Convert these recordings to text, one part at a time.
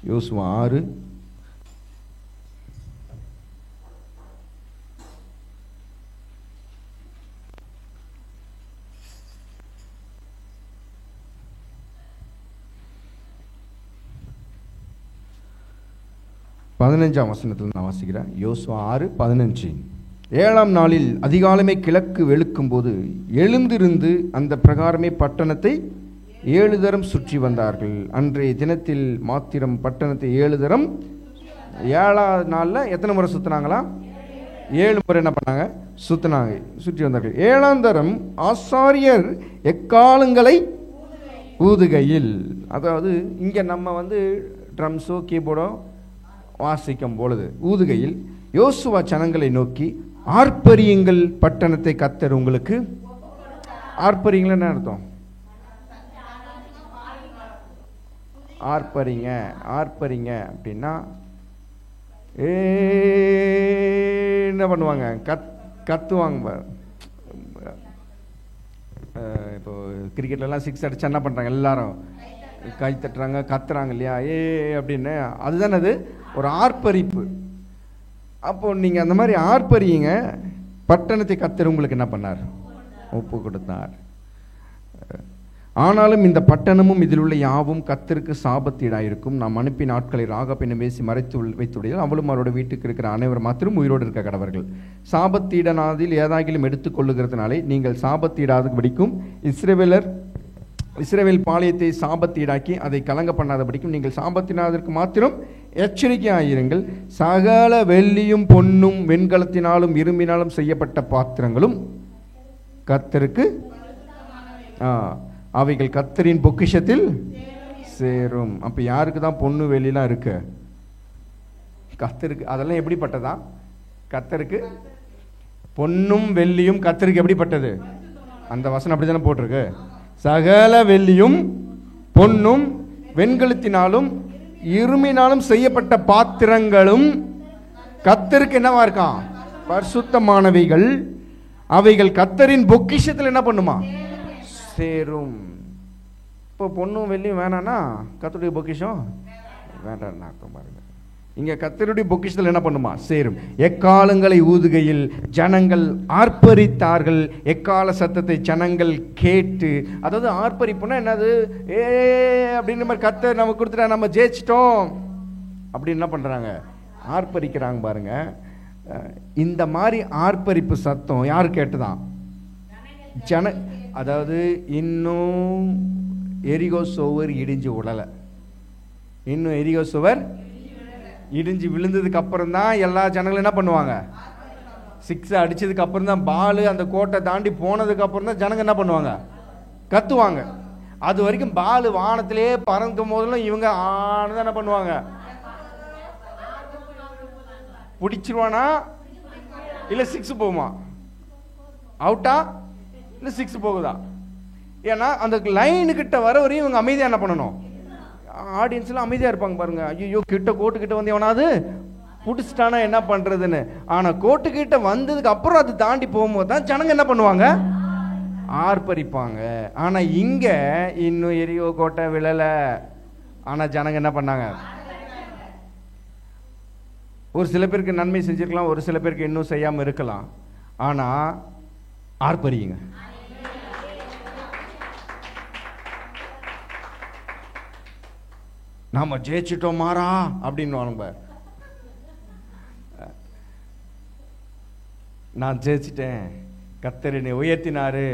யோசுவா 6 15ஆம் வசனத்தில் நான் வாசிக்கிறேன். யோசுவா 6:15. 7ஆம் நாளில் அதிகாலமே கிழக்கு வெளுக்கும் போது எழுந்திருந்து அந்த பிரகாரமே பட்டணத்தை 7 தரம் சுற்றி வந்தார்கள். அன்றைய தினத்தில் மாத்திரம் பட்டணத்தை 7 தரம், 7ஆம் நாளில் எத்தனை முறை சுற்றினாங்களா? 7 முறை என்ன பண்ணாங்க? சுற்றினாங்க, சுற்றி வந்தார்கள். 7ஆம் தரம் ஆசாரியர் எக்காலங்களை ஊதுகையில், அதாவது இங்கே நம்ம ட்ரம்ஸோ கீபோர்டோ வாசிக்கும் பொழுது ஊதுகையில் யோசுவா ஜனங்களை நோக்கி, ஆர்ப்பரியுங்கள், பட்டணத்தை கர்த்தர் உங்களுக்கு. ஆர்ப்பரியுங்கள் என்ன அர்த்தம்? ஆர்ப்பரிங்க, ஆர்ப்பரிங்க அப்படின்னா என்ன பண்ணுவாங்க? கத்துவாங்க. இப்போ கிரிக்கெட்லாம் 6 அடிச்சா என்ன பண்ணுறாங்க? எல்லாரும் கை தட்டுறாங்க, கத்துறாங்க இல்லையா? அப்படின்னு. அதுதானே அது ஒரு ஆர்ப்பரிப்பு. அப்போ நீங்கள் அந்த மாதிரி ஆர்ப்பரியுங்க, பட்டணத்தை கர்த்தர் உங்களுக்கு என்ன பண்ணார்? ஒப்பு கொடுத்தார். ஆனாலும் இந்த பட்டணமும் இதில் உள்ள யாவும் கர்த்தருக்கு சாபத்தீடாயிருக்கும். நாம் அனுப்பின ஆட்களை ராகாப் என்னும் பேசி மறைத்து வைத்துடையது அவளும் அவரோட வீட்டுக்கு இருக்கிற அனைவர் மாத்திரம் உயிரோடு இருக்க கடவர்கள். சாபத்தீடனாதில் ஏதாகிலும் எடுத்துக்கொள்ளுகிறதுனாலே நீங்கள் சாபத்தீடாதபடிக்கும் இஸ்ரவேல் பாளையத்தை சாபத்தீடாக்கி அதை கலங்க பண்ணாதபடிக்கும் நீங்கள் சாபத்தினாதற்கு மாத்திரம் எச்சரிக்கையாயிருங்கள். சகல வெள்ளியும் பொன்னும் வெண்கலத்தினாலும் இரும்பினாலும் செய்யப்பட்ட பாத்திரங்களும் கர்த்தருக்கு அவைகள் கர்த்தரின் பொக்கிஷத்தில் சேரும். அப்ப யாருக்கு தான் பொண்ணு வெள்ளிலாம் இருக்கு? கர்த்தருக்கு. அதெல்லாம் எப்படிப்பட்டதா? கர்த்தருக்கு. பொன்னும் வெள்ளியும் கர்த்தருக்கு எப்படிப்பட்டது? அந்த வசனம் அப்படித்தானே போட்டிருக்கு. சகல வெள்ளியும் பொன்னும் வெண்கலத்தினாலும் இரும்பினாலும் செய்யப்பட்ட பாத்திரங்களும் கர்த்தருக்கு என்னவா இருக்கான்? பரிசுத்தமானவைகள். அவைகள் கர்த்தரின் பொக்கிஷத்தில் என்ன பண்ணுமா? சேரும். இப்போ பொண்ணும் வெள்ளியும் வேணான்னா கர்த்தருடைய பொக்கிஷம் வேண்டாம்னு அர்த்தம் பாருங்க. இங்க கர்த்தருடைய பொக்கிஷத்தில் என்ன பண்ணுமா? சேரும். எக்காலங்களை ஊதுகையில் ஜனங்கள் ஆர்ப்பரித்தார்கள். எக்கால சத்தத்தை ஜனங்கள் கேட்டு, அதாவது ஆர்ப்பரிப்புனா என்னது? அப்படின்ற மாதிரி கர்த்தர் நம்ம கொடுத்துட்டா, நம்ம ஜெயிச்சிட்டோம் அப்படின்னு என்ன பண்றாங்க? ஆர்ப்பரிக்கிறாங்க பாருங்க. இந்த மாதிரி ஆர்ப்பரிப்பு சத்தம் யாரு கேட்டுதான்? அதாவது இன்னும் எரிகோ சுவர் இடிஞ்சு விடலை. இன்னும் எரிகோ சுவர் இடிஞ்சு விழுந்ததுக்கு அப்புறம் தான் எல்லா ஜனங்களும் என்ன பண்ணுவாங்க? 6 அடிச்சதுக்கு அப்புறம் தான், பால் அந்த கோட்டை தாண்டி போனதுக்கு அப்புறம் தான் ஜனங்க என்ன பண்ணுவாங்க? கத்துவாங்க. அது வரைக்கும் பால் வானத்திலே பறக்கும் போதெல்லாம் இவங்க ஆனதான் என்ன பண்ணுவாங்க? பிடிச்சிருவானா இல்ல 6 போகுமா? அவுட்டா இல்ல 6 போகுதா? ஏன்னா அந்த லைனு கிட்ட வர வரையும் இவங்க அமைதியா என்ன பண்ணணும்? ஆடியன்ஸ்லாம் அமைதியா இருப்பாங்க பாருங்க. ஐயோ, கோட்டு கிட்ட வந்து எவனாவது புடிச்சிட்டானா என்ன பண்றதுன்னு. ஆனா கோட்டு கிட்ட வந்ததுக்கு அப்புறம் அது தாண்டி போகும்போது தான் ஜனங்க என்ன பண்ணுவாங்க? ஆர்ப்பரிப்பாங்க. ஆனா இங்க இன்னும் எரியோ கோட்டை விழல, ஆனா ஜனங்க என்ன பண்ணாங்க? ஒரு சில பேருக்கு நன்மை செஞ்சிருக்கலாம், ஒரு சில பேருக்கு இன்னும் செய்யாம இருக்கலாம். ஆனா ஆர்ப்பரியுங்க. நாம ஜெயிச்சிட்டோம் மாறா அப்படின்னு. நான் ஜெயிச்சிட்டேன், கர்த்தர் என்னை உயர்த்தினாரு,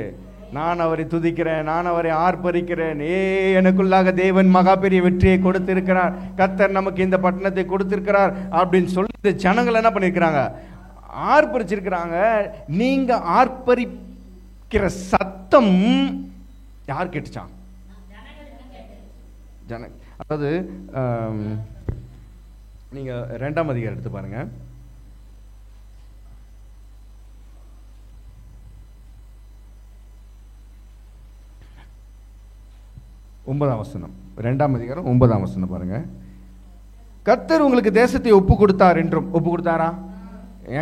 நான் அவரை துதிக்கிறேன், நான் அவரை ஆர்ப்பரிக்கிறேன். எனக்குள்ளாக தேவன் மகா பெரிய வெற்றியை கொடுத்திருக்கிறார், கர்த்தர் நமக்கு இந்த பட்டணத்தை கொடுத்திருக்கிறார் அப்படின்னு சொல்லி ஜனங்கள் என்ன பண்ணிருக்கிறாங்க? ஆர்ப்பரிச்சிருக்கிறாங்க. நீங்க ஆர்ப்பரிக்கிற சத்தம் யார் கேட்டுச்சான்? அதாவது நீங்க 2ஆம் அதிகாரம் எடுத்து பாருங்க. ஒன்பதாம் வசனம், 2ஆம் அதிகாரம் 9ஆம் வசனம் பாருங்க. கர்த்தர் உங்களுக்கு தேசத்தை ஒப்பு கொடுத்தார் என்றும். ஒப்பு கொடுத்தாரா?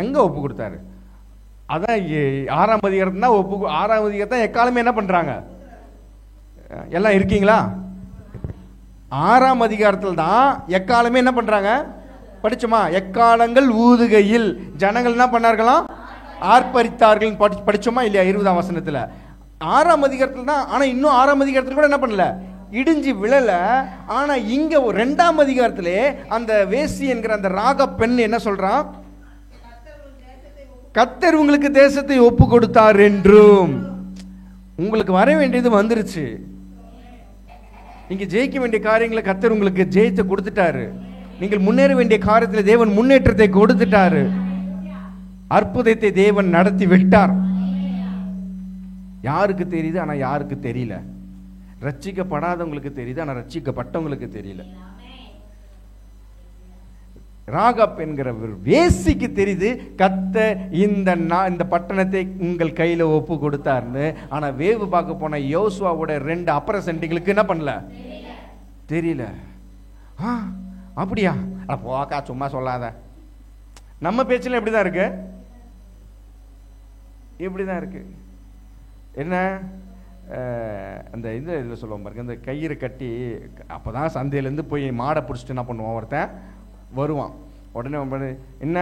எங்க ஒப்பு கொடுத்தாரு? அதான் 6ஆம் அதிகாரத்துல 6ஆம் அதிகாரத்தை எக்காலமே என்ன பண்றாங்க? எல்லாம் இருக்கீங்களா? 6ஆம் அதிகாரத்தில் தான் எக்காலமே என்ன பண்றாங்க படிச்சோமா? எக்காலங்கள் ஊதுகையில் ஜனங்கள் என்ன பண்ணார்களாம்? ஆர்ப்பரித்தார்கள். படிச்சோமா இல்லையா? 20ஆம் வசனத்துல. 6ஆம் அதிகாரத்தில் தான். ஆனா இன்னும் 6ஆம் அதிகாரத்தில் கூட என்ன பண்ணல, இடிஞ்சு விழல. ஆனா இங்க 2ஆம் அதிகாரத்திலே அந்த வேசி என்கிற அந்த ராக பெண் என்ன சொல்றான்? கர்த்தர் உங்களுக்கு தேசத்தை ஒப்பு கொடுத்தார் என்றும். உங்களுக்கு வர வேண்டியது வந்துருச்சு. நீங்க ஜெயிக்க வேண்டிய காரியங்களை கர்த்தர் உங்களுக்கு ஜெயித்து கொடுத்துட்டாரு. நீங்கள் முன்னேற வேண்டிய காரியத்தில் தேவன் முன்னேற்றத்தை கொடுத்துட்டாரு. அற்புதத்தை தேவன் நடத்தி விட்டார். யாருக்கு தெரியுது? ஆனா யாருக்கு தெரியல. ரட்சிக்கப்படாதவங்களுக்கு தெரியுது, ஆனா ரட்சிக்கப்பட்டவங்களுக்கு தெரியல. ராகாப் என்கிற வேசிக்கு தெரியுது கர்த்தர் இந்த பட்டணத்தை உங்கள் கையில ஒப்பு கொடுத்தாருன்னு. ஆனா வேவு பார்க்க போன யோசுவாவோட 2 அப்பரசண்டிகளுக்கு என்ன பண்ணல, தெரியல. அப்படியா? போக்கா, சும்மா சொல்லாத. நம்ம பேச்சுல எப்படிதான் இருக்கு? இப்படிதான் இருக்கு. என்ன அந்த இதில் சொல்லுவோம் பாருங்க, இந்த கயிறு கட்டி அப்போதான் சந்தையிலேருந்து போய் மாடை பிடிச்சிட்டு என்ன பண்ணுவான், ஒருத்தன் வருவான். உடனே என்ன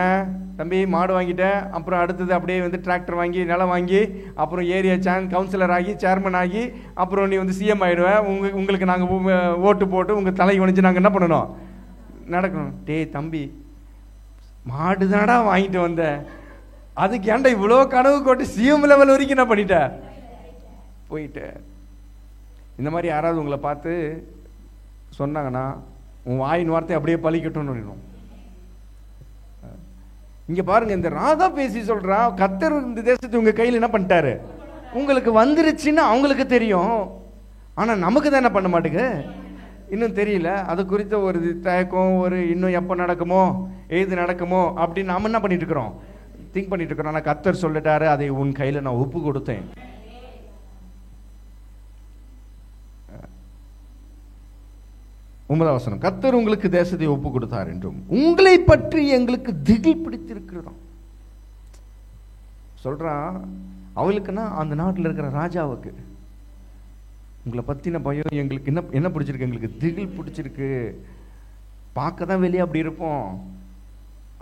தம்பி மாடு வாங்கிட்டேன், அப்புறம் அடுத்தது அப்படியே வந்து டிராக்டர் வாங்கி நிலம் வாங்கி அப்புறம் ஏரியா கவுன்சிலர் ஆகி சேர்மன் ஆகி அப்புறம் நீ வந்து சிஎம் ஆகிடுவேன், உங்களுக்கு நாங்கள் ஓட்டு போட்டு உங்கள் தலை குனிஞ்சு நாங்கள் என்ன பண்ணணும், நடக்கணும். டேய் தம்பி, மாடு தானடா வாங்கிட்டு வந்த, அதுக்கு ஏன்டா இவ்வளோ கனவு கொட்டு சிஎம் லெவல் வரைக்கும் என்ன பண்ணிட்ட போயிட்டு. இந்த மாதிரி யாராவது உங்களை பார்த்து சொன்னாங்கன்னா உன் வாயின் வார்த்தை அப்படியே பழிக்கட்டும்னு. இங்க பாருங்க, இந்த ராகா பேசி சொல்றா கர்த்தர் இந்த தேசத்தை உங்க கையில் என்ன பண்ணிட்டாரு, உங்களுக்கு வந்துருச்சுன்னு அவங்களுக்கு தெரியும். ஆனா நமக்கு தான் என்ன பண்ண மாட்டேங்க, இன்னும் தெரியல. அது குறித்த ஒரு தயக்கம், ஒரு இன்னும் எப்போ நடக்குமோ ஏது நடக்குமோ அப்படின்னு நாம என்ன பண்ணிட்டு இருக்கிறோம், திங்க் பண்ணிட்டு இருக்கிறோம். ஆனா கர்த்தர் சொல்லிட்டாரு, அதை உன் கையில நான் ஒப்பு கொடுத்தேன். வசனம், கர்த்தர் உங்களுக்கு தேசத்தை ஒப்பு கொடுத்தார் என்றும் உங்களை பற்றி எங்களுக்கு திகில் பிடித்திருக்கிறதாம் சொல்றான். அவளுக்குன்னா அந்த நாட்டில் இருக்கிற ராஜாவுக்கு உங்களை பத்தின பயம் எங்களுக்கு என்ன பிடிச்சிருக்கு, எங்களுக்கு திகில் பிடிச்சிருக்கு. பார்க்க தான் வெளியே அப்படி இருப்போம்,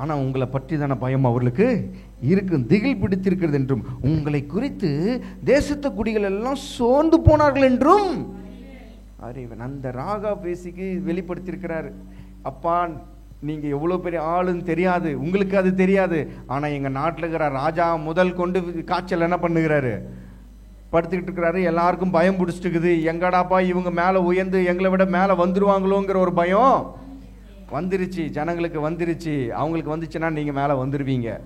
ஆனா உங்களை பற்றி தானே பயம் அவர்களுக்கு இருக்கு. திகில் பிடித்திருக்கிறது என்றும் உங்களை குறித்து தேசத்து குடிகள் எல்லாம் சோர்ந்து போனார்கள் என்றும் அறிவன் அந்த ராகா பேசிக்கு வெளிப்படுத்தியிருக்கிறாரு. அப்பா, நீங்க எவ்வளவு பெரிய ஆளுன்னு தெரியாது, உங்களுக்கு அது தெரியாது. ஆனா எங்க நாட்டில் இருக்கிற ராஜா முதல் கொண்டு காய்ச்சல் என்ன பண்ணுகிறாரு, படுத்துக்கிட்டு இருக்கிறாரு. எல்லாருக்கும் பயம் பிடிச்சிட்டு இருக்குது. எங்கடாப்பா இவங்க மேல உயர்ந்து எங்களை விட மேல வந்துருவாங்களோங்கிற ஒரு பயம் வந்துருச்சு, ஜனங்களுக்கு வந்துருச்சு. அவங்களுக்கு வந்துச்சுன்னா நீங்க மேல வந்துருவீங்க.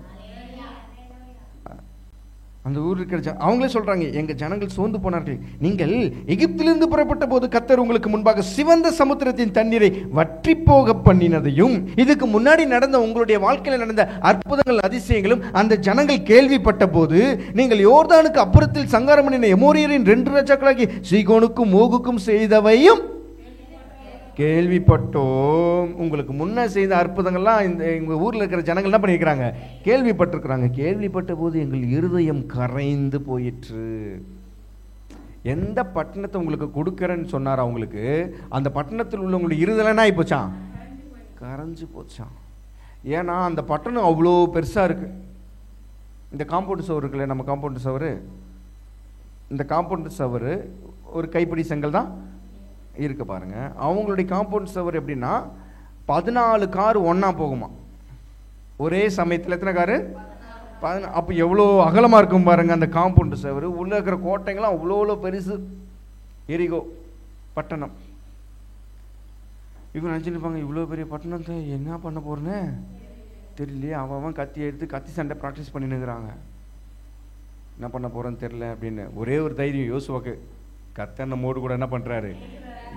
அந்த ஊர் இருக்கிற அவங்களே சொல்றாங்க, எங்க ஜனங்கள் சோர்ந்து போனார்கள். நீங்கள் எகிப்திலிருந்து புறப்பட்ட போது கர்த்தர் உங்களுக்கு முன்பாக சிவந்த சமுத்திரத்தின் தண்ணீரை வற்றி போக பண்ணினதையும் இதுக்கு முன்னாடி நடந்த உங்களுடைய வாழ்க்கையில் நடந்த அற்புதங்கள் அதிசயங்களும் அந்த ஜனங்கள் கேள்விப்பட்ட போது நீங்கள் யோர்தானுக்கு அப்புறத்தில் சங்காரம் பண்ணின எமோரியரின் 2 ராஜாக்களாகி சீகோனுக்கும் ஓகுக்கும் செய்தவையும் கேள்விப்பட்டோம். உங்களுக்கு முன்ன செய்த அற்புதங்கள்லாம் எங்க ஊர்ல இருக்கிற ஜனங்கள் என்ன பண்ணிருக்கிறாங்க, கேள்விப்பட்டிருக்கிறாங்க. கேள்விப்பட்ட போது எங்கள் இருதயம் கரைந்து போயிற்று. எந்த பட்டணத்தை உங்களுக்கு கொடுக்கறேன்னு சொன்னார் அவங்களுக்கு, அந்த பட்டணத்தில் உள்ள உங்களுக்கு இருதயம் ஆகி போச்சான், கரைஞ்சு போச்சான். ஏன்னா அந்த பட்டணம் அவ்வளோ பெருசா இருக்கு. இந்த காம்பவுண்ட் சவர் இருக்குல்ல, நம்ம காம்பவுண்ட் சவரு, இந்த காம்பவுண்ட் சவரு ஒரு கைப்பிடி செங்கல் தான் இருக்கு பாருங்க. அவங்களுடைய காம்பவுண்ட் சவர் எப்படின்னா 14 கார் ஒன்னா போகுமா ஒரே சமயத்தில். எத்தனை காரு? 14. அப்போ எவ்வளோ அகலமா இருக்கும் பாருங்க அந்த காம்பவுண்ட் சவர். உள்ள இருக்கிற கோட்டைங்களாம் அவ்வளோ பெருசு. எரிகோ பட்டணம். இவங்க நினச்சிருப்பாங்க, இவ்வளோ பெரிய பட்டணத்தை என்ன பண்ண போறேன்னு தெரியலையே. அவன் கத்தி எடுத்து கத்தி சண்டை ப்ராக்டிஸ் பண்ணினுங்கிறாங்க. என்ன பண்ண போறேன்னு தெரியல அப்படின்னு. ஒரே ஒரு தைரியம் யோசுவாக்கு, கர்த்தர் நம்மோடு கூட என்ன பண்றாரு,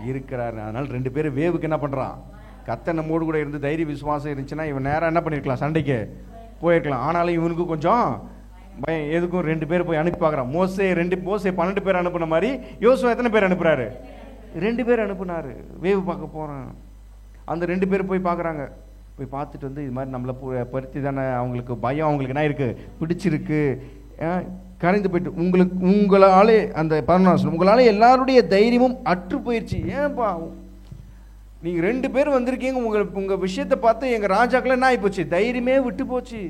இருக்கிறாரு. அதனால 2 பேரும் வேவுக்கு என்ன பண்றான், கர்த்தர் நம்மோடு கூட இருந்து தைரிய விசுவாசம் இருந்துச்சுன்னா இவன் நேரம் என்ன பண்ணிருக்கலாம், சண்டைக்கு போயிருக்கலாம். ஆனாலும் இவனுக்கு கொஞ்சம் பயம். எதுக்கும் 2 பேர் போய் அனுப்பி பார்க்குறான். மோசே 12 பேர் அனுப்புன மாதிரி யோசுவா எத்தனை பேர் அனுப்புறாரு, 2 பேர் அனுப்புனாரு. வேவு பார்க்க போறான். அந்த 2 பேர் போய் பார்க்குறாங்க. போய் பார்த்துட்டு வந்து இது மாதிரி நம்மளை பருத்தி தானே, அவங்களுக்கு பயம், அவங்களுக்கு என்ன இருக்கு, பிடிச்சிருக்கு, கரைந்து போயிட்டு உங்களாலே அந்த 11 உங்களாலே எல்லாருடைய தைரியமும் அற்று போயிடுச்சு. ஏன்பா நீங்க 2 பேர் வந்திருக்கீங்க, உங்க விஷயத்தை பார்த்து எங்க ராஜாக்கள் என்ன ஆகி போச்சு? தைரியமே விட்டு போச்சு,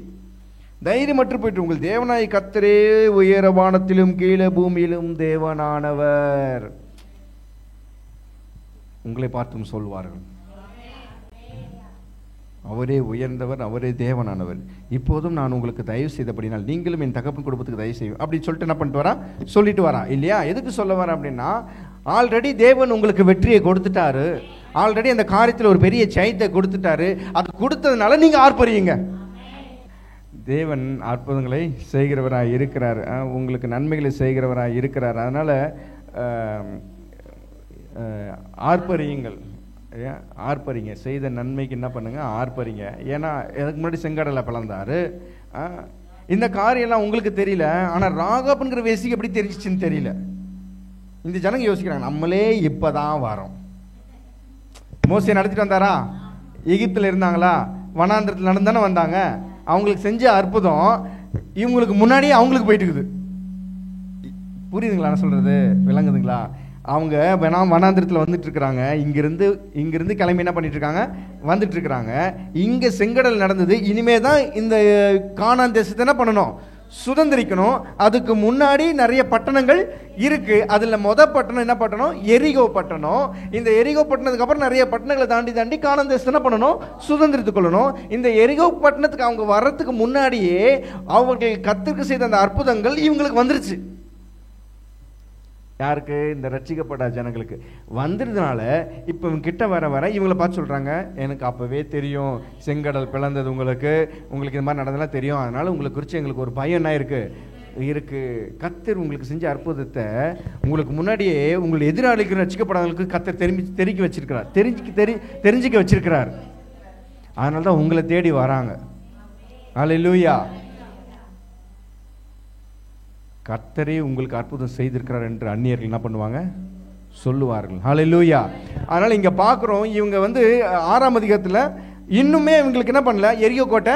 தைரியமற்று போயிட்டு. உங்கள் தேவனாய் கர்த்தரே உயர வானத்திலும் கீழே பூமியிலும் தேவனானவர், உங்களை பார்த்தும் சொல்வார்கள், அவரே உயர்ந்தவர், அவரே தேவனானவர். இப்போதும் நான் உங்களுக்கு தயவு செய்தபடினால் நீங்களும் என் தகப்பன் குடும்பத்துக்கு தயவு செய்யும் அப்படின்னு சொல்லிட்டு என்ன பண்ணிட்டு வரா? சொல்லிட்டு வரா இல்லையா? எதுக்கு சொல்ல வரா அப்படின்னா, ஆல்ரெடி தேவன் உங்களுக்கு வெற்றியை கொடுத்துட்டாரு, ஆல்ரெடி அந்த காரியத்தில் ஒரு பெரிய ஜெயத்தை கொடுத்துட்டாரு. அது கொடுத்ததுனால நீங்க ஆர்ப்பரியுங்க. தேவன் அற்புதங்களை செய்கிறவராக இருக்கிறார், உங்களுக்கு நன்மைகளை செய்கிறவராக இருக்கிறார். அதனால ஆர்ப்பரியுங்கள், ஆர்ப்பரிங்க. செய்த நன்மைக்கு என்ன பண்ணுங்க? ஆர்ப்பரிங்க. ஏன்னா எனக்கு முன்னாடி செங்கடலை பிளந்தாரு. இந்த காரியம்லாம் உங்களுக்கு தெரியல, ஆனால் ராகாப்ங்கிற வேசிக்கு எப்படி தெரிஞ்சிச்சுன்னு தெரியல. இந்த ஜனங்க யோசிக்கிறாங்க, நம்மளே இப்பதான் வரோம். மோசே நடத்திட்டு வந்தாரா? எகிப்தில் இருந்தாங்களா? வனாந்திரத்தில் நடந்தானே வந்தாங்க. அவங்களுக்கு செஞ்ச அற்புதம் இவங்களுக்கு முன்னாடியே அவங்களுக்கு போயிட்டு இருக்குது. புரியுதுங்களா நான் சொல்றது? விளங்குதுங்களா? அவங்க வனாந்திரத்தில் வந்துட்டு இருக்கிறாங்க, இங்கிருந்து கிளம்பி என்ன பண்ணிட்டு இருக்காங்க? வந்துட்டு இருக்கிறாங்க. இங்க செங்கடல் நடந்தது. இனிமே தான் இந்த கானான் தேசத்தை என்ன பண்ணணும்? சுதந்திரிக்கணும். அதுக்கு முன்னாடி நிறைய பட்டணங்கள் இருக்கு. அதுல பட்டணம் என்ன பட்டணம்? எரிகோ பட்டணம். இந்த எரிகோ பட்டணத்துக்கு அப்புறம் நிறைய பட்டணங்களை தாண்டி கானான் தேசத்தை என்ன பண்ணணும்? சுதந்திரித்துக் கொள்ளணும். இந்த எரிகோ பட்டணத்துக்கு அவங்க வர்றதுக்கு முன்னாடியே அவர்கள் கர்த்தருக்கு செய்த அந்த அற்புதங்கள் இவங்களுக்கு வந்துருச்சு. யாருக்கு? இந்த ரட்சிக்கப்பட்ட ஜனங்களுக்கு வந்துருதுனால இப்போ இவங்க கிட்ட வர இவங்களை பார்த்து சொல்றாங்க, எனக்கு அப்பவே தெரியும் செங்கடல் பிளந்தது, உங்களுக்கு இந்த மாதிரி நடந்ததெல்லாம் தெரியும், அதனால உங்களுக்கு குறித்து எங்களுக்கு ஒரு பயம் என்ன இருக்கு. கர்த்தர் உங்களுக்கு செஞ்ச அற்புதத்தை உங்களுக்கு முன்னாடியே உங்கள் எதிராளிக்கு ரட்சிக்கப்படாதவங்களுக்கு கர்த்தர் தெரிவிக்க வச்சிருக்கிறார், தெரிஞ்சுக்க வச்சிருக்கிறார். அதனால தான் உங்களை தேடி வராங்க. அல்லேலூயா. கர்த்தரே உங்களுக்கு அற்புதம் செய்திருக்கிறார் என்று அந்நியர்கள் என்ன பண்ணுவாங்க? சொல்லுவார்கள். ஹல்லேலூயா. அதனால இங்க பார்க்கிறோம், இவங்க 6ஆம் அதிகாரத்துல இன்னுமே இவங்களுக்கு என்ன பண்ணல? எரிகோ கோட்டை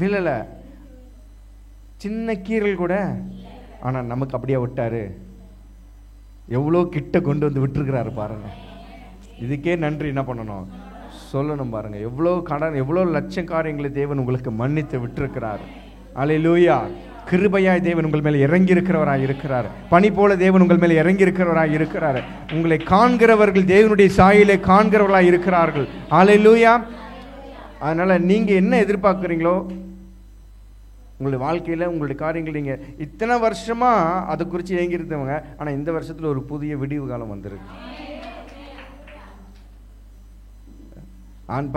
விழல, சின்ன கீறல் கூட. ஆனா நமக்கு அப்படியே விட்டாரு. எவ்வளோ கிட்ட கொண்டு வந்து விட்டுருக்கிறாரு பாருங்க. இதுக்கே நன்றி என்ன பண்ணணும்? சொல்லணும் பாருங்க. எவ்வளோ கடன், எவ்வளோ லட்சம் காரியங்களை தேவன் உங்களுக்கு மன்னித்து விட்டுருக்கிறார். அல்லேலூயா. கிருபையாய் தேவன் உங்கள் மேல் இறங்கி இருக்கிறவராய் இருக்கிறார். பனி போல தேவன் உங்கள் மேல் இறங்கி இருக்கிறவராய் இருக்கிறார். உங்களை காண்கிறவர்கள் தேவனுடைய சாயலை காண்கிறவர்களாய் இருக்கிறார்கள். அல்லேலூயா. அதனால நீங்க என்ன எதிர்பார்க்குறீங்களோ உங்களுடைய வாழ்க்கையில, உங்களுடைய காரியங்கள், நீங்க இத்தனை வருஷமா அதை குறித்து ஏங்கி இருந்தவங்க, ஆனா இந்த வருஷத்துல ஒரு புதிய விடிவு காலம் வந்திருக்கு.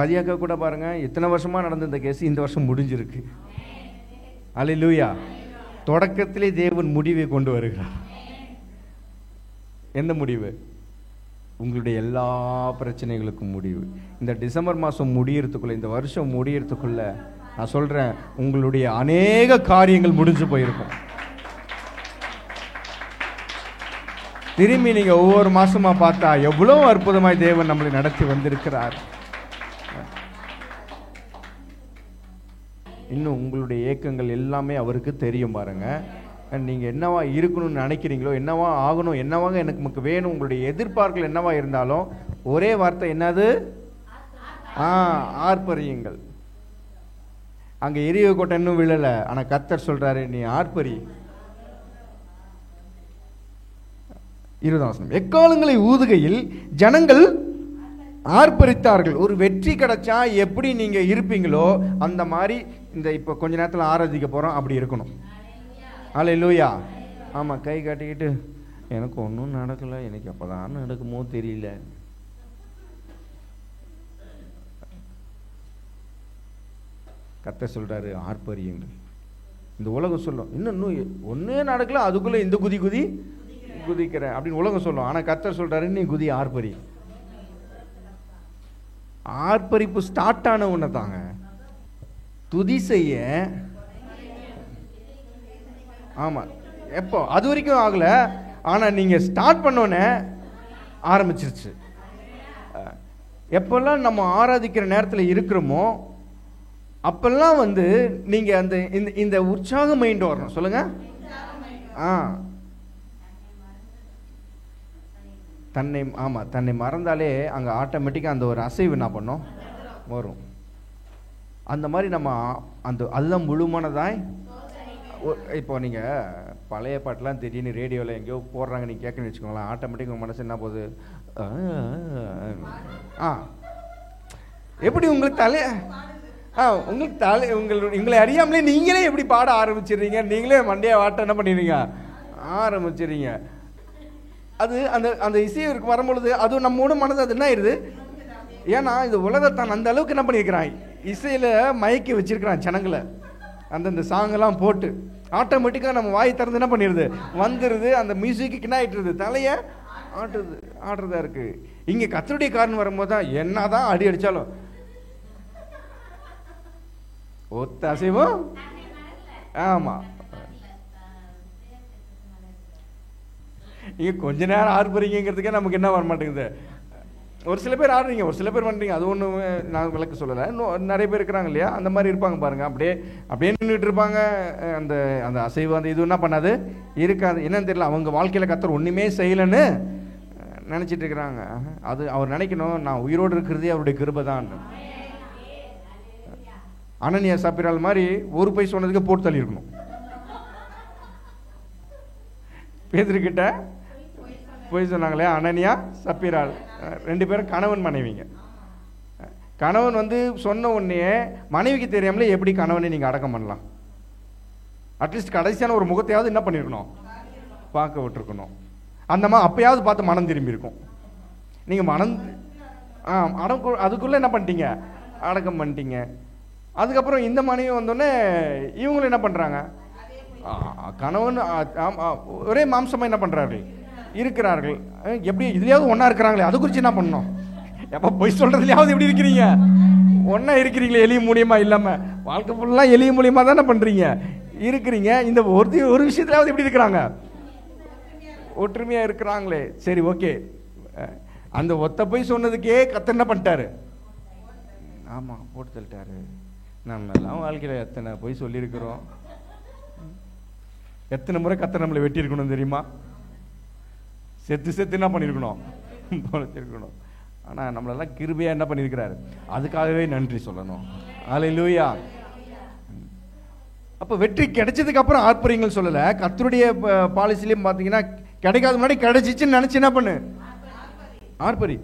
பதியாக்க கூட பாருங்க, இத்தனை வருஷமா நடந்த இந்த கேஸ் இந்த வருஷம் முடிஞ்சிருக்கு. அல்லேலூயா. தொடக்கத்திலே தேவன் முடிவை கொண்டு வருகிறார். எந்த முடிவு? உங்களுடைய எல்லா பிரச்சனைகளுக்கும் முடிவு. இந்த டிசம்பர் மாதம் முடியறதுக்குள்ள, இந்த வருஷம் முடியறதுக்குள்ள நான் சொல்றேன், உங்களுடைய அநேக காரியங்கள் முடிஞ்சு போயிருக்கும். திரும்பி நீங்க ஒவ்வொரு மாசமா பார்த்தா எவ்வளவு அற்புதமாய் தேவன் நம்மளை நடத்தி வந்திருக்கிறார். இன்னும் உங்களுடைய ஏக்கங்கள் எல்லாமே அவருக்கு தெரியும் பாருங்க. நீங்கள் என்னவா இருக்கணும்னு நினைக்கிறீங்களோ, என்னவா ஆகணும், என்னவாக எனக்கு வேணும், உங்களுடைய எதிர்பார்ப்புகள் என்னவா இருந்தாலும் ஒரே வார்த்தை என்னது? ஆர்ப்பரியுங்கள். அங்கே எரிகோ கோட்டை இன்னும் விழலை, ஆனால் கர்த்தர் சொல்றாரு நீ ஆர்ப்பரி. 20ஆம் வசனம், எக்காலங்களை ஊதுகையில் ஜனங்கள் ஆர்ப்பரித்தார்கள். ஒரு வெற்றி கிடைச்சா எப்படி நீங்க இருப்பீங்களோ அந்த மாதிரி இந்த இப்ப கொஞ்ச நேரத்தில் ஆராதிக்க போறோம், அப்படி இருக்கணும். அல்லேலூயா. ஆமா, கை காட்டிக்கிட்டு எனக்கு ஒன்றும் நடக்கல, எனக்கு எப்பதான் நடக்குமோ தெரியல. கர்த்தர் சொல்றாரு ஆர்ப்பரியுங்கள். இந்த உலகம் சொல்லும் இன்னும் ஒன்னே நடக்கல, அதுக்குள்ள இந்த குதிக்கிற அப்படின்னு உலகம் சொல்லும். ஆனா கர்த்தர் சொல்றாரு நீ குதி, ஆர்ப்பரி. ஆர்ப்பரிப்பு ஸ்டார்ட் ஆன உடனே தாங்க துதி செய்ய. ஆமா, எப்போ? அது வரைக்கும் ஆகல, ஆனா நீங்க ஸ்டார்ட் பண்ணோன்னே ஆரம்பிச்சிருச்சு. எப்பெல்லாம் நம்ம ஆராதிக்கிற நேரத்தில் இருக்கிறோமோ அப்பெல்லாம் நீங்க அந்த இந்த உற்சாக மைண்ட் வரணும். சொல்லுங்க. தன்னை மறந்தாலே அங்கே ஆட்டோமேட்டிக்காக அந்த ஒரு அசைவு என்ன பண்ணோம் வரும். அந்த மாதிரி நம்ம அதுதான் முழுமனதாய். இப்போ நீங்கள் பழைய பாட்டெலாம் திடீர்னு ரேடியோவில் எங்கேயோ போடுறாங்க, நீங்கள் கேட்கணும்னு வச்சுக்கோங்களேன், ஆட்டோமேட்டிக் உங்கள் மனசு என்ன போகுது, எப்படி உங்களுக்கு உங்களை அறியாமலே நீங்களே எப்படி பாட ஆரம்பிச்சிடுறீங்க, நீங்களே மண்டையை வாட்ட என்ன பண்ணிடுறீங்க ஆரம்பிச்சிடுறீங்க. அது அந்த இசைக்கு வரும்பொழுது அது நம்மோட மனது அது என்ன ஆயிடுது. ஏன்னா இந்த உலகத்தான் அந்த அளவுக்கு என்ன பண்ணியிருக்கிறான், இசையில் மயக்கி வச்சிருக்கிறான் ஜனங்களை. அந்தந்த சாங்கெல்லாம் போட்டு ஆட்டோமேட்டிக்காக நம்ம வாய் திறந்து என்ன பண்ணிடுது வந்துடுது. அந்த மியூசிக்கு என்ன ஆயிட்டுருது, தலையை ஆடுறதா இருக்கு. இங்கே கர்த்தருடைய காரணம் வரும்போது தான் என்னதான் அடி அடித்தாலும் ஒத்த அசைவும். ஆமாம், நீங்கள் கொஞ்ச நேரம் ஆர்ப்பரிங்கிறதுக்கே நமக்கு என்ன வர மாட்டேங்குது. ஒரு சில பேர் ஆடுறீங்க, ஒரு சில பேர் பண்ணுறீங்க, அது ஒன்றும் நான் விளக்க சொல்லலை. இன்னும் நிறைய பேர் இருக்கிறாங்க இல்லையா, அந்த மாதிரி இருப்பாங்க பாருங்கள். அப்படியே நின்றுட்டு இருப்பாங்க. அந்த அசைவு அந்த இது என்ன பண்ணாது இருக்காது. என்னன்னு தெரியல, அவங்க வாழ்க்கையில் கர்த்தர் ஒன்றுமே செய்யலைன்னு நினச்சிட்டு இருக்கிறாங்க. அது அவர் நினைக்கணும், நான் உயிரோடு இருக்கிறதே அவருடைய கிருபை தான். அனனியா சப்பீரால் மாதிரி ஒரு பை சொன்னதுக்கு போட்டு தள்ளி இருக்கணும். பேதுருக்கிட்ட போய் சொன்னாங்களே அனனியா சப்பீரால், 2 பேரும் கணவன் மனைவிங்க. கணவன் சொன்ன உடனே மனைவிக்கு தெரியாமலே எப்படி கணவனை நீங்கள் அடக்கம் பண்ணலாம்? அட்லீஸ்ட் கடைசியான ஒரு முகத்தையாவது என்ன பண்ணியிருக்கணும், பார்க்க விட்டுருக்கணும். அந்த மாதிரி அப்பயாவது பார்த்து மனம் திரும்பி இருக்கும். நீங்கள் அதுக்குள்ளே என்ன பண்ணிட்டீங்க, அடக்கம் பண்ணிட்டீங்க. அதுக்கப்புறம் இந்த மனைவி வந்தோடனே இவங்களும் என்ன பண்ணுறாங்க, கணவன் ஒரே மாம்சமாக என்ன பண்ணுறாரு இருக்கிறார்கள். எப்படி இதுலையாவது ஒன்றா இருக்கிறாங்களே, அது குறித்து என்ன பண்ணணும்? எப்போ பொய் சொல்கிறதுலையாவது எப்படி இருக்கிறீங்க, ஒன்றா இருக்கிறீங்களே, எளிய மூலியமாக இல்லாமல். வாழ்க்கை ஃபுல்லாக எளிய மூலியமாக தானே பண்ணுறீங்க இருக்கிறீங்க. இந்த ஒரு விஷயத்துலையாவது எப்படி இருக்கிறாங்க, ஒற்றுமையாக இருக்கிறாங்களே. சரி, ஓகே. அந்த ஒத்த பொய் சொன்னதுக்கே கர்த்தர் என்ன பண்ணிட்டாரு, ஆமாம் போட்டு தள்ளிட்டாரு. நம்மெல்லாம் வாழ்க்கையில் எத்தனை பொய் சொல்லியிருக்கிறோம், எத்தனை முறை கர்த்தர் நம்மளை வெட்டியிருக்கணும் தெரியுமா? செத்து என்ன பண்ணியிருக்கணும், பொழைச்சிருக்கணும். ஆனால் நம்மளெல்லாம் கிருபையாக என்ன பண்ணியிருக்கிறாரு, அதுக்காகவே நன்றி சொல்லணும். அல்லேலூயா. அப்போ வெற்றி கிடைச்சதுக்கு அப்புறம் ஆர்ப்பரிங்கள் சொல்லலை. கர்த்தருடைய பாலிசிலையும் பார்த்தீங்கன்னா கிடைக்காத முன்னாடி கிடைச்சிச்சுன்னு நினச்சி என்ன பண்ணு, ஆர்ப்பரி.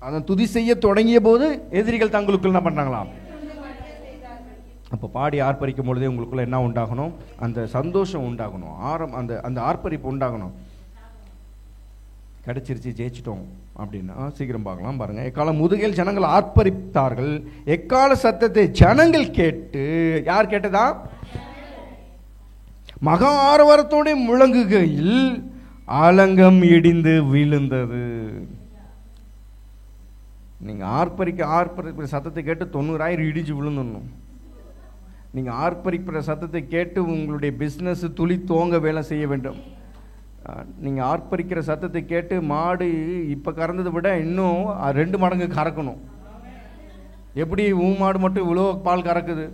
அதன் துதி செய்ய தொடங்கிய போது எதிரிகள் தங்களுக்குள் என்ன பண்ணுறாங்களாம். அப்போ பாடி ஆர்ப்பரிக்கும் பொழுதே உங்களுக்குள்ள என்ன உண்டாகணும், அந்த சந்தோஷம் உண்டாகணும், அந்த ஆர்ப்பரிப்பு உண்டாகணும். கிடைச்சிருச்சு, ஜெயிச்சிட்டோம் அப்படின்னா சீக்கிரம் பார்க்கலாம் பாருங்க. எக்கால முதுகில் ஜனங்கள் ஆர்ப்பரித்தார்கள், எக்கால சத்தத்தை ஜனங்கள் கேட்டு. யார் கேட்டதா? மகா ஆரவாரத்தோடு முழங்குகையில் ஆலங்கம் இடிந்து விழுந்தது. நீங்க ஆர்ப்பரிக்கிற சத்தத்தை கேட்டு 90,000 இடிஞ்சு விழுந்துடணும். நீங்க ஆர்ப்பரிக்கிற சத்தத்தை கேட்டு உங்களுடைய பிஸ்னஸ் துளி தோங்க வேலை செய்ய வேண்டும். நீங்க ஆர்ப்பரிக்கிற சத்தத்தை கேட்டு மாடு இப்ப கறந்ததை விட இன்னும் 2 மடங்கு கறக்கணும். எப்படி மாடு மட்டும் இவ்வளோ பால் கறக்குது,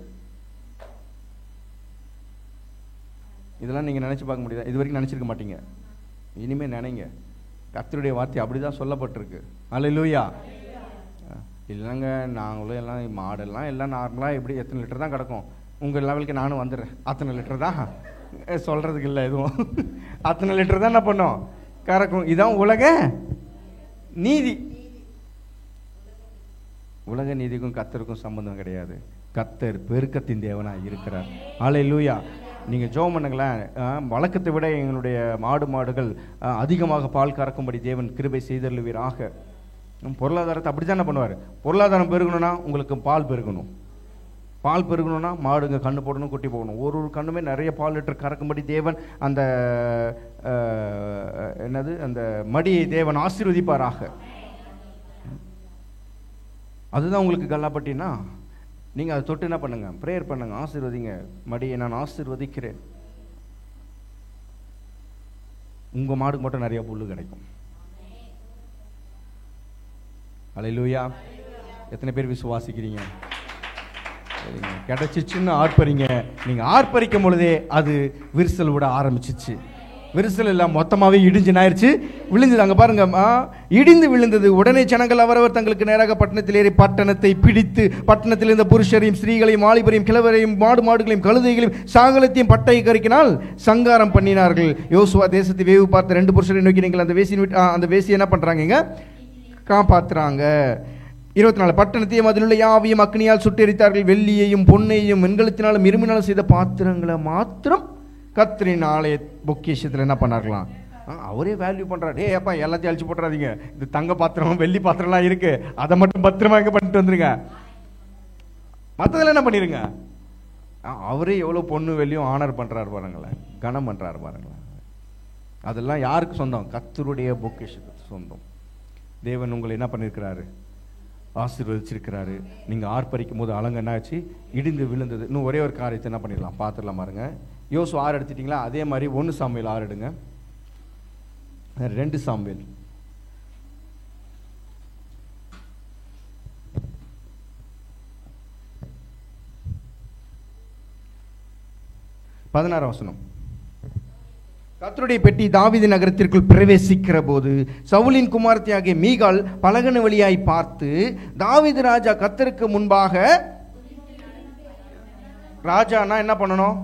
இதெல்லாம் நீங்க நினைச்சு பார்க்க முடியாது. இது வரைக்கும் நினைச்சிருக்க மாட்டீங்க, இனிமே நினைங்க. கர்த்தருடைய வார்த்தை அப்படிதான் சொல்லப்பட்டிருக்கு. அல்லேலூயா. இல்லைங்க, நாங்களும் எல்லாம் மாடெல்லாம் எல்லாம் நார்மலாக எப்படி எத்தனை லிட்டர் தான் கிடக்கும், உங்கள் லெவலுக்கு நானும் வந்துடுறேன், அத்தனை லிட்டர் தான் சொல்கிறதுக்கு இல்லை எதுவும், அத்தனை லிட்டர் தான் என்ன பண்ணோம் கறக்கும். இதான் உலக நீதி. உலக நீதிக்கும் கர்த்தருக்கும் சம்பந்தம் கிடையாது. கர்த்தர் பெருக்கத்தின் தேவனாக இருக்கிறார். அல்லேலூயா. நீங்கள் ஜெபம் பண்ணுங்களேன், வழக்கத்தை விட எங்களுடைய மாடுகள் அதிகமாக பால் கறக்கும்படி தேவன் கிருபை செய்தருளுவீராக. பொருளாதாரத்தை அப்படி தானே பண்ணுவார். பொருளாதாரம் பெருகணும்னா உங்களுக்கு பால் பெருகணும். பால் பெருகணும்னா மாடுங்க கண்ணு போடணும், குட்டி போடணும். ஒரு கண்ணுமே நிறைய பால் லிட்டர் கறக்கும்படி தேவன் அந்த அந்த மடியை தேவன் ஆசீர்வதிப்பாராக. அதுதான் உங்களுக்கு கல்லாப்பட்டினா. நீங்கள் அதை தொட்டு என்ன பண்ணுங்க, ப்ரேயர் பண்ணுங்க, ஆசீர்வதிங்க. மடியை நான் ஆசீர்வதிக்கிறேன். உங்கள் மாடுக்கு மட்டும் நிறைய புல்லு கிடைக்கும். அல்லேலூயா. எத்தனை பேர் விசுவாசிக்கிறீங்க? கிடைச்சிச்சுன்னு ஆர்ப்பரிங்க. நீங்கள் ஆர்ப்பரிக்கும் பொழுதே அது விரிசல் விட ஆரம்பிச்சிச்சு. விரிசல் எல்லாம் மொத்தமாகவே இடிஞ்சு ஆயிடுச்சு, விழுந்தது. அங்கே பாருங்க, இடிந்து விழுந்தது. உடனே ஜனங்கள் அவரவர் தங்களுக்கு நேராக பட்டணத்தில் ஏறி பட்டணத்தை பிடித்து பட்டணத்தில் இருந்த புருஷரையும் ஸ்திரீகளையும் வாலிபரையும் கிழவரையும் மாடுகளையும் கழுதைகளையும் சாகலத்தையும் பட்டை கறிக்கினால் சங்காரம் பண்ணினார்கள். யோசுவா தேசத்தை வேவு பார்த்த 2 புருஷரை நோக்கி, நீங்கள் அந்த வேசியை என்ன பண்றாங்க, காப்பாத்துறாங்க. 24 பட்டணத்தையும் அதிலுள்ள யாவையும் அக்னியால் சுட்டெரித்தார்கள். வெள்ளியையும் பொன்னையும் வெண்கலத்தினாலும் இரும்பினாலும் செய்த பாத்திரங்களை மாத்திரம் கர்த்தரின் ஆலய பொக்கிஷத்தில் என்ன பண்ணார்களாம், அவரே வேல்யூ பண்றாரு. அப்பா எல்லாத்தையும் அழிச்சு போட்டுறாதீங்க, இது தங்க பாத்திரம் வெள்ளி பாத்திரம்லாம் இருக்கு, அதை மட்டும் பத்திரமா எங்க பண்ணிட்டு வந்துருங்க, மற்றதெல்லாம் என்ன பண்ணிருங்க. அவரே எவ்வளவு பொண்ணு வெள்ளியும் ஆனர் பண்றாரு பாருங்களேன், கனம் பண்றாரு பாருங்களேன். அதெல்லாம் யாருக்கு சொந்தம்? கர்த்தருடைய பொக்கிஷத்துக்கு சொந்தம். தேவன் உங்களை என்ன பண்ணிருக்கிறாரு, ஆசீர்வதிச்சிருக்கிறாரு. நீங்க ஆர்ப்பரிக்கும் போது அலங்க என்னாச்சு, இடிந்து விழுந்தது. இன்னும் ஒரே ஒரு காரியத்தை என்ன பண்ணிடலாம் பார்த்துடலாம் பாருங்க. யோசுவா 6 எடுத்துட்டீங்களா, அதே மாதிரி 1 சாமுவேல் 6 எடுங்க. 2 சாமுவேல் 16 வசனம். கர்த்தருடைய பெட்டி தாவீது நகரத்திற்குள் பிரவேசிக்கிற போது சவுலின் குமாரத்தியாகிய மீகாள் பலகன வழியாய் பார்த்து, தாவீது ராஜா கர்த்தருக்கு முன்பாக, ராஜானா என்ன பண்ணணும்,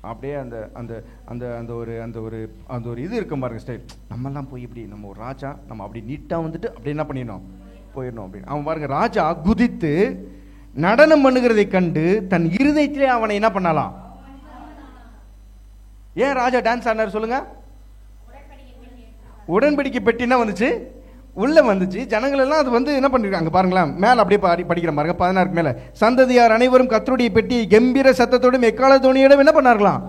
அப்படியே அந்த அந்த அந்த அந்த ஒரு அந்த ஒரு அந்த ஒரு இது இருக்கும் பாருங்க ஸ்டைல். நம்மெல்லாம் போய் இப்படி நம்ம ஒரு ராஜா நம்ம அப்படி நீட்டாக வந்துட்டு அப்படி என்ன பண்ணிடணும், போயிடணும் அப்படின்னு. அவன் பாருங்க, ராஜா குதித்து நடனம் பண்ணுகிறதை கண்டு தன் இருதயத்திலே அவனை என்ன பண்ணலாம். ஏன் ராஜா டான்ஸ் ஆடினார் சொல்லுங்க? உடன்படிக்கை பெட்டினா வந்துச்சு, உள்ள வந்துச்சு. ஜனங்கள் எல்லாம் அது வந்து என்ன பண்ணிருக்காங்க பாருங்களேன். மேல அப்படியே படிக்கிற பாருங்க 16 மேல. சந்ததியார் அனைவரும் கர்த்தருடைய பெட்டி கம்பீர சத்தத்தோடும் எக்கால தோணியோடும் என்ன பண்ணார்களாம்,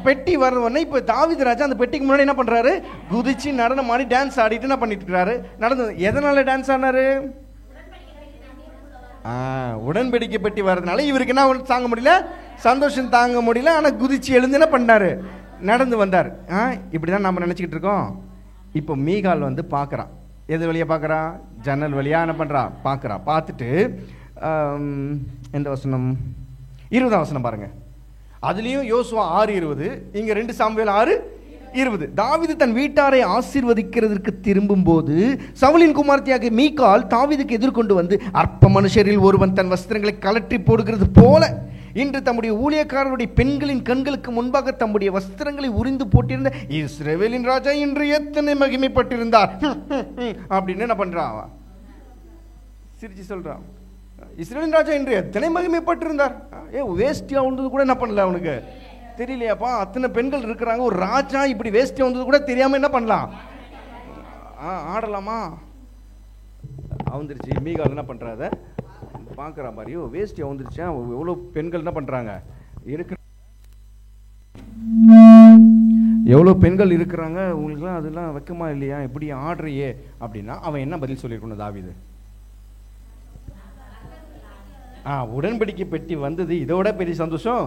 பெட்டி வர்றவொடனே இப்ப தாவீது ராஜா அந்த பெட்டிக்கு முன்னாடி என்ன பண்றாரு, குதிச்சு நடனம் ஆடி டான்ஸ் ஆடிட்டு என்ன பண்ணிட்டு இருக்காரு. நடந்தது எதனால டான்ஸ் ஆனாரு, உடன்படிக்கை பெட்டி வர்றதுனால இவருக்கு என்ன தாங்க முடியல, சந்தோஷம் தாங்க முடியல. ஆனா குதிச்சு எழுந்து என்ன பண்ணாரு, நடந்து வந்தார். இப்படிதான் நம்ம நினைச்சுக்கிட்டு இருக்கோம். இப்போ மீகால் வந்து பாக்குறான். எது வழியா பாக்குறா, ஜன்னல் வழியா என்ன பண்றா, பாக்குறா. பார்த்துட்டு எந்த வசனம், 20 வசனம் பாருங்க. அதுலயும் யோசுவா 6:20, இங்க 2 சாமுவேல் 6:20. தாவீது தன் வீட்டாரை ஆசீர்வதிக்கிறதற்கு திரும்பும் போது சவுலின் குமாரத்தியாகிய மீகாள் தாவீதுக்கு எதிர்கொண்டு வந்து, அற்ப மனுஷரில் ஒருவன் தன் வஸ்திரங்களை கலற்றி போடுகிறது போல இன்று தம்முடைய ஊழியக்காரருடைய பெண்களின் கண்களுக்கு முன்பாக தம்முடைய வஸ்திரங்களை உரிந்து போட்டிருந்த இஸ்ரவேலின் ராஜா இன்று எத்தனை மகிமைப்பட்டிருந்தார் அப்படின்னு என்ன பண்றான், சிரிச்சு சொல்றான். இஸ்ரவேலின் ராஜா இன்று எத்தனை மகிமைப்பட்டிருந்தார். வேஸ்டியா வந்தது கூட என்ன பண்ணல அவனுக்கு தெரியலையாப்பா. அத்தனை பெண்கள் இருக்கிறாங்க, ஒரு ராஜா இப்படி வேஸ்டியா வந்தது கூட தெரியாம என்ன பண்ணலாம், ஆடலாமா. அவந்துருச்சு. மீகால் என்ன பண்றாத பார்க்குற மாதிரியோ வேஸ்டியா வந்துருச்சா, எவ்வளோ பெண்கள் என்ன பண்ணுறாங்க, எவ்வளோ பெண்கள் இருக்கிறாங்க, உங்களுக்குலாம் அதெல்லாம் வைக்கமா இல்லையா, எப்படி ஆடுறியே அப்படின்னா அவன் என்ன பதில் சொல்லியிருக்கணும் தாவீது. உடன்படிக்கை பெட்டி வந்தது, இதோட பெரிய சந்தோஷம்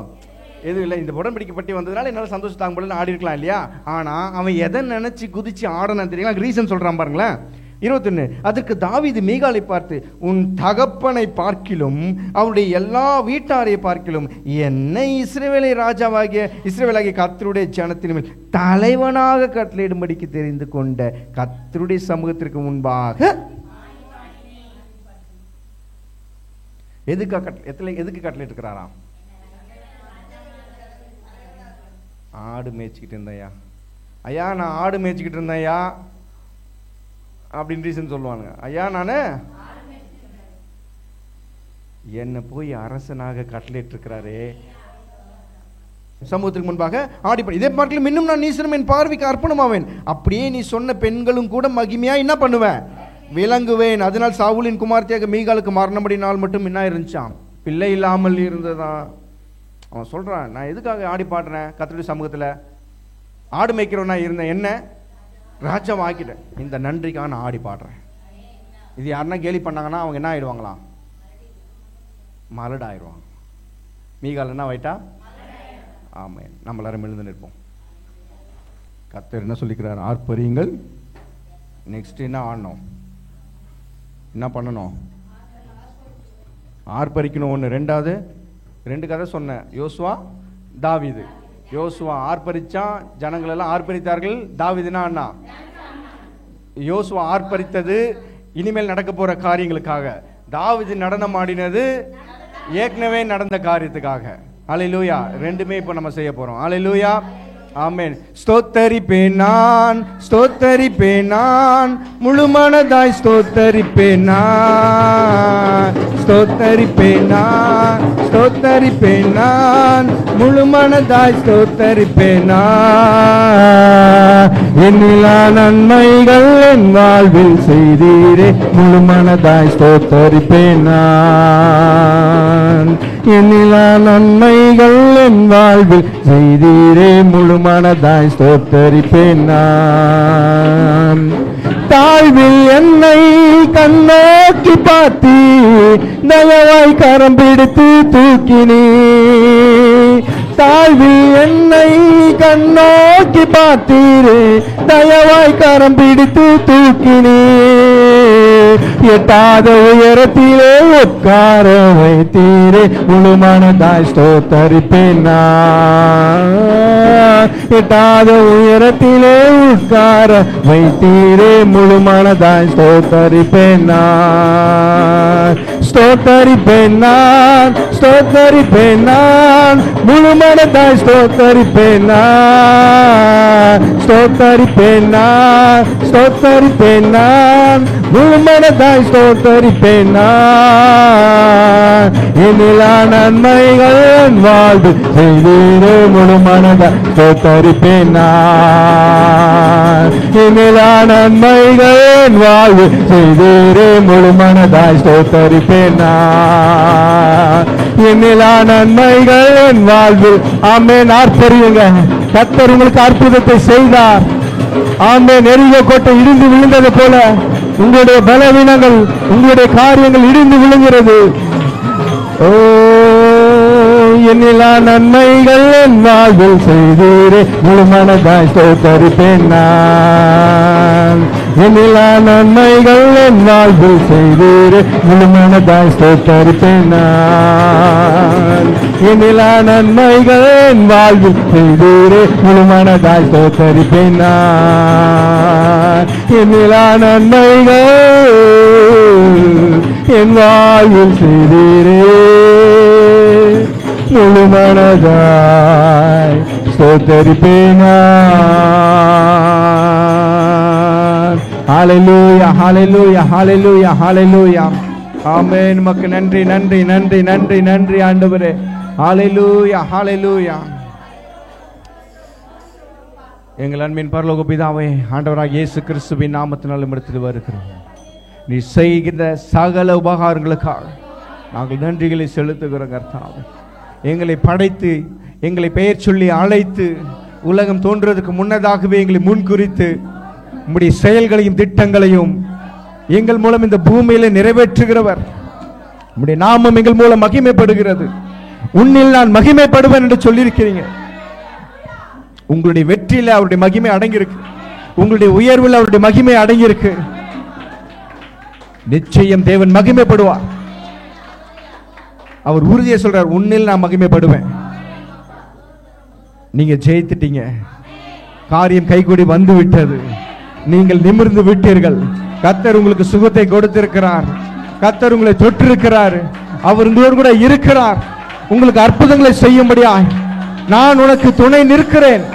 எதுவும் இல்லை. இந்த உடன்படிக்கை பெட்டி வந்ததுனால என்னால் சந்தோஷம் தாங்க முடியல, ஆடி இருக்கலாம் இல்லையா. ஆனால் அவன் எதை நினைச்சு குதிச்சு ஆடணும் தெரியுங்களா, ரீசன் சொல்றான் பாருங்களேன். 21. அதற்கு தாவீது மீகாலை பார்த்து, உன் தகப்பனை பார்க்கிலும் அவருடைய எல்லா வீட்டாரை பார்க்கிலும் என்னை இஸ்ரவேலாகிய கர்த்தருடைய ஜனத்தின் மேல் தலைவனாக கட்டளையிடும்படிக்கு தெரிந்து கொண்ட கர்த்தருடைய சமூகத்திற்கு முன்பாக எதுக்கு கட்டளையிட்டு இருக்கிறாராம், ஆடு மேய்ச்சிக்கிட்டு இருந்தையா ஐயா, நான் ஆடு மேய்ச்சிக்கிட்டு இருந்தேயா அப்படின்னு ரீசன் சொல்லுவானுங்க. ஐயா நானு என்ன போய் அரசனாக கட்டளையிட்டு இருக்கிறாரே, சமூகத்துக்கு முன்பாக ஆடிப்படி, இதே பார்க்கலாம் இன்னும் நான் நீசனும் என் பார்வைக்கு அர்ப்பணமாவேன், அப்படியே நீ சொன்ன பெண்களும் கூட மகிமையா என்ன பண்ணுவேன், விளங்குவேன். அதனால் சாவுலின் குமார்த்தியாக மீகாலுக்கு மரணப்படி நாள் மட்டும் என்ன இருந்துச்சான், பிள்ளை இல்லாமல் இருந்ததா. அவன் சொல்றான், நான் எதுக்காக ஆடி பாடுறேன் கர்த்தருடைய சமூகத்துல, ஆடு மேய்க்கிறவனா இருந்தேன், என்ன ராஜாவை ஆக்கிட்டேன், இந்த நன்றிக்காக நான் ஆடி பாடுறேன். இது யாருன்னா கேலி பண்ணாங்கன்னா அவங்க என்ன ஆயிடுவாங்களாம், மலடாயிடுவாங்க. மீகால் என்ன ஆயிட்டா, ஆமா, நம்ம எல்லாரும் எழுந்து நிற்போம். கர்த்தர் என்ன சொல்லிக்கிறார், ஆர்ப்பரியுங்கள். நெக்ஸ்ட் என்ன ஆடணும், என்ன பண்ணணும், ஆர்ப்பரிக்கணும். ஒன்று. 2 கதை சொன்னேன், யோசுவா தாவீது. யோசுவா ஆர்ப்பரிச்சான், ஜனங்கள் எல்லாம் ஆர்ப்பரித்தார்கள். தாவீதுனா அண்ணா, யோசுவா ஆர்ப்பரித்தது இனிமேல் நடக்க போற காரியங்களுக்காக. தாவீது நடனம் ஆடினது ஏற்கனவே நடந்த காரியத்துக்காக. அல்லேலூயா. ரெண்டுமே இப்ப நம்ம செய்ய போறோம். அல்லேலூயா. ஆமென். ஸ்தோத்தரிப்பேன் நான், ஸ்தோத்தரிப்பேன் நான், முழு மனதாய் ஸ்தோத்தரிப்பேன் நான், ஸ்தோத்தரிப்பேன் நான், ஸ்தோத்தரிப்பேன் நான், முழு மனதாய் ஸ்தோத்தரிப்பேன் நான். எண்ணிலா நன்மைகள் என் வாழ்வில் செய்தீரே, முழு மனதாய் ஸ்தோத்தரிப்பேன் நான். எண்ணிலா நன்மைகள் என் வாழ்வில் செய்தீரே, முழு மனதாய் ஸ்தோத்தரிப்பேன் நான். தாழ்வில் என்னை கண்ணோக்கி பார்த்தி, தயவாய் கரம் பிடித்து தூக்கினீ. தாழ்வில் என்னை கண்ணோக்கி பார்த்தீரே, தயவாய் கரம் பிடித்து தூக்கினீ. எட்டாத உயரத்திலே உட்கார வைத்தீரே, முழு மனதாய் ஸ்தோத்தரிப்பேன் நான். எட்டாத உயரத்திலே உட்கார வைத்தீரே, முழு மனதாய் ஸ்தோத்தரிப்பேன் நான். ஸ்தோத்தரிப்பேன் நான், ஸ்தோத்தரிப்பேன் நான், முழு மனதாய் ஸ்தோத்தரிப்பேன் நான். ஸ்தோத்தரிப்பேன் நான், ஸ்தோத்தரிப்பேன் நான், முழு மனதாய் ஸ்தோத்தரிப்பேன் நான். எண்ணிலா நன்மைகள் என் வாழ்வு செய்தீரே, முழு மனதாய் ஸ்தோத்தரிப்பேன் நான். எண்ணிலா நன்மைகள் என் வாழ்வு செய்தீரே, முழு மனதாய் ஸ்தோத்தரிப்பேன் நான். எண்ணிலா நன்மைகள் என் வாழ்வில். ஆமென். ஆர்ப்பரியுங்க. கர்த்தர் உங்களுக்கு அற்புதத்தை செய்தார். ஆமென். எரிகோ கோட்டை இடிந்து விழுந்தது போல உங்களுடைய பலவீனங்கள், உங்களுடைய காரியங்கள் இடிந்து விழுகிறது. ஓ, எண்ணிலா நன்மைகள் என் வாழ்வில் செய்தீரே, முழு மனதாய் ஸ்தோத்தரிப்பேன் நான். எண்ணிலா நன்மைகள் என் வாழ்வில் செய்தீரே, முழு மனதாய் ஸ்தோத்தரிப்பேன் நான். எண்ணிலா நன்மைகள் என் வாழ்வில் செய்தீரே, முழு மனதாய் ஸ்தோத்தரிப்பேன் நான். எண்ணிலா நன்மைகள் என் வாழ்வில் செய்தீரே, முழு மனதாய் ஸ்தோத்தரிப்பேன் நான். ஹல்லேலூயா, ஹல்லேலூயா, ஹல்லேலூயா, ஹல்லேலூயா. ஆமென். உமக்கு நன்றி, நன்றி, நன்றி, நன்றி, நன்றி ஆண்டவரே. ஹல்லேலூயா, ஹல்லேலூயா. எங்கள் அன்பின் பரலோக பிதாவே, ஆண்டவராகிய இயேசு கிறிஸ்துவின் நாமத்தினால் உம்மிடத்தில் வருகிறோம். நீ செய்கிற சகல உபகாரங்களுக்காக நாங்கள் நன்றிகளை செலுத்துகிறோம் கர்த்தாவே. எங்களை படைத்து, எங்களை பெயர் சொல்லி அழைத்து, உலகம் தோன்றுவதற்கு முன்னதாகவே எங்களை முன்குறித்து உம்முடைய செயல்களையும் திட்டங்களையும் எங்கள் மூலம் இந்த பூமியில நிறைவேற்றுகிறவர். உம்முடைய நாமம் எங்கள் மூலம் மகிமைப்படுகிறது. உன்னில் நான் மகிமைப்படுவேன் என்று சொல்லியிருக்கிறீங்க. உங்களுடைய வெற்றியில அவருடைய மகிமை அடங்கியிருக்கு. உங்களுடைய உயர்வில் அவருடைய மகிமை அடங்கியிருக்கு. நிச்சயம் தேவன் மகிமைப்படுவார். அவர் உறுதியை சொல்றார், உன்னில் நான் மகிமைப்படுவேன். நீங்க ஜெயித்துட்டீங்க. காரியம் கைகூடி வந்து விட்டது. நீங்கள் நிமிர்ந்து விட்டீர்கள். கர்த்தர் உங்களுக்கு சுகத்தை கொடுத்திருக்கிறார். கர்த்தர் உங்களை தொற்றிருக்கிறார். அவர் உங்களோடு கூட இருக்கிறார். உங்களுக்கு அற்புதங்களை செய்யும்படியாய் நான் உனக்கு துணை நிற்கிறேன்.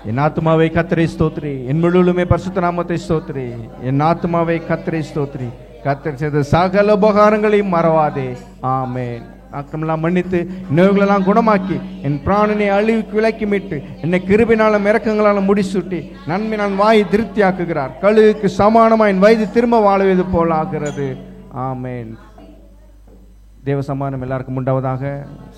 என் ஆத்துமாவை கர்த்தரை ஸ்தோத்திரி, என் முழுவதுமே பரிசுத்த நாமத்தை ஸ்தோத்திரி. என் ஆத்துமாவை கர்த்தரை ஸ்தோத்திரி. கர்த்தர் செய்த சகல உபகாரங்களையும் மறவாதே. ஆமென். அக்கிரமெல்லாம் மன்னித்து, நோய்களெல்லாம் குணமாக்கி, என் பிராணனை அழிவுக்கு விலக்கி மீட்டு, என்னை கிருபையினாலும் இரக்கங்களாலும் முடிசூட்டி, நன்மை நான் வாயை திருப்தியாக்குகிறார். கழுகுக்கு சமானமாய் என் வயது திரும்ப வாழுவது போல் ஆகிறது. ஆமென். தேவ சமாதானம் எல்லாருக்கும் உண்டாவதாக.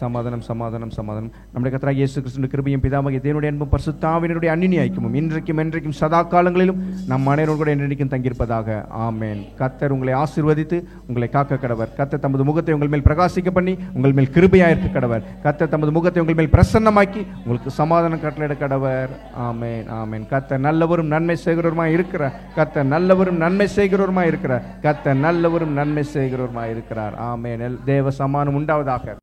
சமாதானம் சமாதானம் சமாதானம். நம்முடைய கர்த்தராகிய இயேசு கிறிஸ்துவின் கிருபையும் பிதாவாகிய தேவனுடைய அன்பும் பரிசுத்த ஆவியினுடைய அந்நிய ஐக்கியமும் இன்றைக்கும் என்றைக்கும் சதா காலங்களிலும் நம் அனைவரோடு கூட என்றைக்கும் தங்கியிருப்பதாக. ஆமென். கர்த்தர் உங்களை ஆசீர்வதித்து உங்களை காக்க கடவர். கர்த்தர் தமது முகத்தை உங்கள் மேல் பிரகாசிக்க பண்ணி உங்கள் மேல் கிருபையாயிருக்க கடவர். கர்த்தர் தமது முகத்தை உங்கள் மேல் பிரசன்னமாக்கி உங்களுக்கு சமாதானம் கட்டளையிட கடவர். ஆமென் ஆமென். கர்த்தர் நல்லவரும் நன்மை செய்கிறவருமாய் இருக்கிறார். கர்த்தர் நல்லவரும் நன்மை செய்கிறவருமாய் இருக்கிறார். கர்த்தர் நல்லவரும் நன்மை செய்கிறவருமாய் இருக்கிறார். ஆமென். தேவ சமாதானம் உண்டாவதாக.